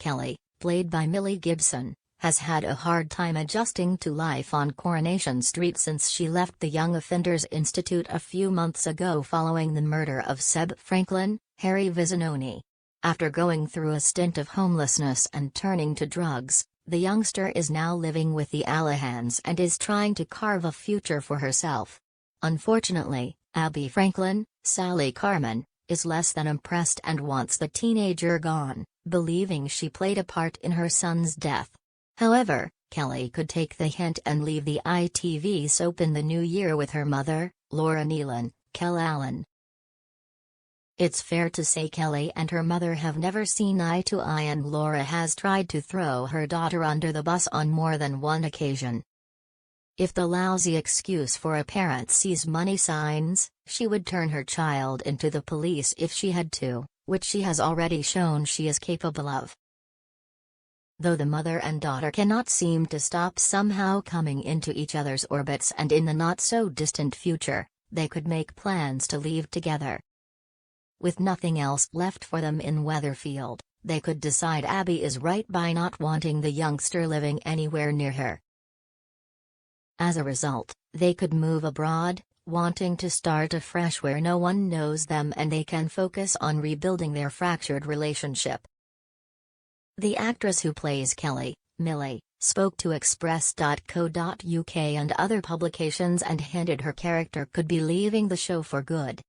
Kelly, played by Millie Gibson, has had a hard time adjusting to life on Coronation Street since she left the Young Offenders Institute a few months ago following the murder of Seb Franklin, Harry Vizzanoni. After going through a stint of homelessness and turning to drugs, the youngster is now living with the Allihans and is trying to carve a future for herself. Unfortunately, Abby Franklin, Sally Carmen, is less than impressed and wants the teenager gone, believing she played a part in her son's death. However, Kelly could take the hint and leave the ITV soap in the new year with her mother, Laura Neelan, Allen. It's fair to say Kelly and her mother have never seen eye to eye, and Laura has tried to throw her daughter under the bus on more than one occasion. If the lousy excuse for a parent sees money signs, she would turn her child into the police if she had to, which she has already shown she is capable of. Though the mother and daughter cannot seem to stop somehow coming into each other's orbits, and in the not-so-distant future, they could make plans to leave together. With nothing else left for them in Weatherfield, they could decide Abby is right by not wanting the youngster living anywhere near her. As a result, they could move abroad, wanting to start afresh where no one knows them and they can focus on rebuilding their fractured relationship. The actress who plays Kelly, Millie, spoke to Express.co.uk and other publications and hinted her character could be leaving the show for good.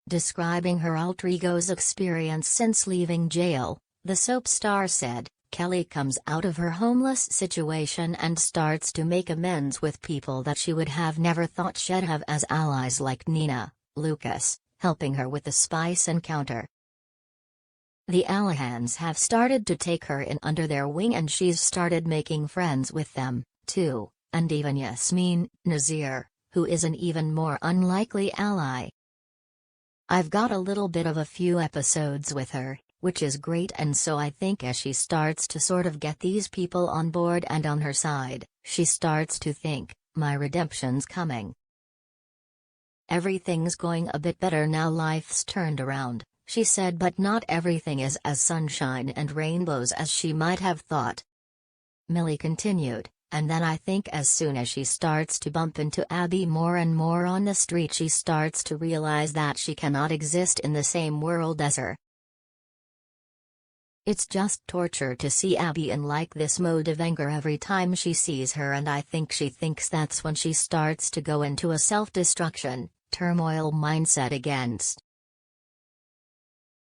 Describing her alter ego's experience since leaving jail, the soap star said, Kelly comes out of her homeless situation and starts to make amends with people that she would have never thought she'd have as allies, like Nina, Lucas, helping her with the spice encounter. The Allihans have started to take her in under their wing and she's started making friends with them, too, and even Yasmin Nazir, who is an even more unlikely ally. I've got a little bit of a few episodes with her, which is great, and so I think as she starts to sort of get these people on board and on her side, she starts to think, my redemption's coming. Everything's going a bit better now, life's turned around, she said, but not everything is as sunshine and rainbows as she might have thought. Millie continued, and then I think as soon as she starts to bump into Abby more and more on the street, she starts to realize that she cannot exist in the same world as her. It's just torture to see Abby in like this mode of anger every time she sees her, and I think she thinks that's when she starts to go into a self-destruction, turmoil mindset against.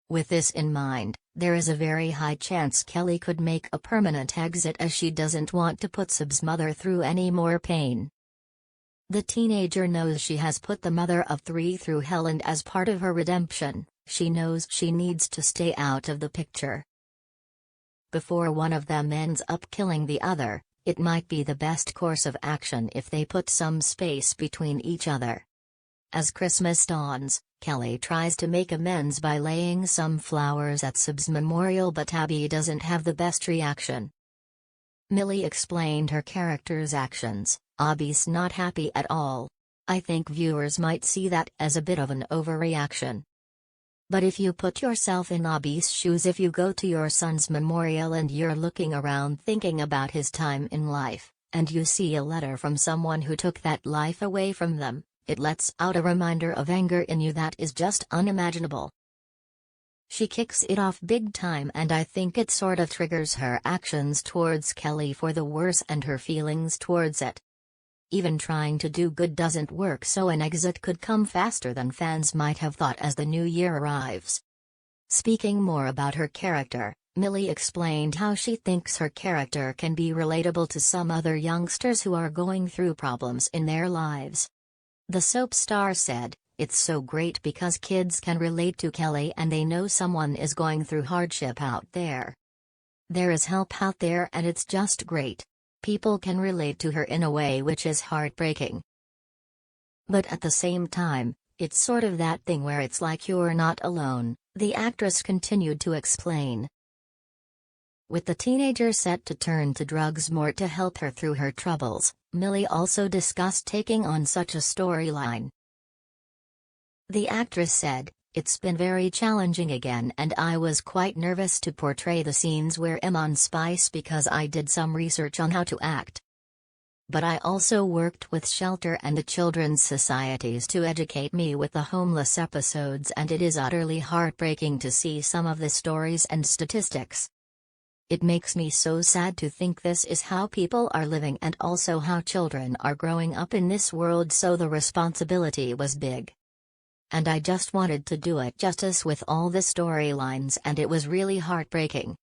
With this in mind, there is a very high chance Kelly could make a permanent exit as she doesn't want to put Seb's mother through any more pain. The teenager knows she has put the mother of three through hell, and as part of her redemption, she knows she needs to stay out of the picture. Before one of them ends up killing the other, it might be the best course of action if they put some space between each other. As Christmas dawns, Kelly tries to make amends by laying some flowers at Seb's memorial, but Abby doesn't have the best reaction. Millie explained her character's actions. Abby's not happy at all. I think viewers might see that as a bit of an overreaction. But if you put yourself in Abby's shoes, if you go to your son's memorial and you're looking around thinking about his time in life, and you see a letter from someone who took that life away from them, it lets out a reminder of anger in you that is just unimaginable. She kicks it off big time, and I think it sort of triggers her actions towards Kelly for the worse and her feelings towards it. Even trying to do good doesn't work, so an exit could come faster than fans might have thought as the new year arrives. Speaking more about her character, Millie explained how she thinks her character can be relatable to some other youngsters who are going through problems in their lives. The soap star said, "It's so great because kids can relate to Kelly and they know someone is going through hardship out there. There is help out there and it's just great. People can relate to her in a way which is heartbreaking. But at the same time, it's sort of that thing where it's like you're not alone," the actress continued to explain. With the teenager set to turn to drugs more to help her through her troubles, Millie also discussed taking on such a storyline. The actress said, It's been very challenging again, and I was quite nervous to portray the scenes where I'm on Spice because I did some research on how to act. But I also worked with Shelter and the Children's Societies to educate me with the homeless episodes, and it is utterly heartbreaking to see some of the stories and statistics. It makes me so sad to think this is how people are living and also how children are growing up in this world, so the responsibility was big. And I just wanted to do it justice with all the storylines, and it was really heartbreaking.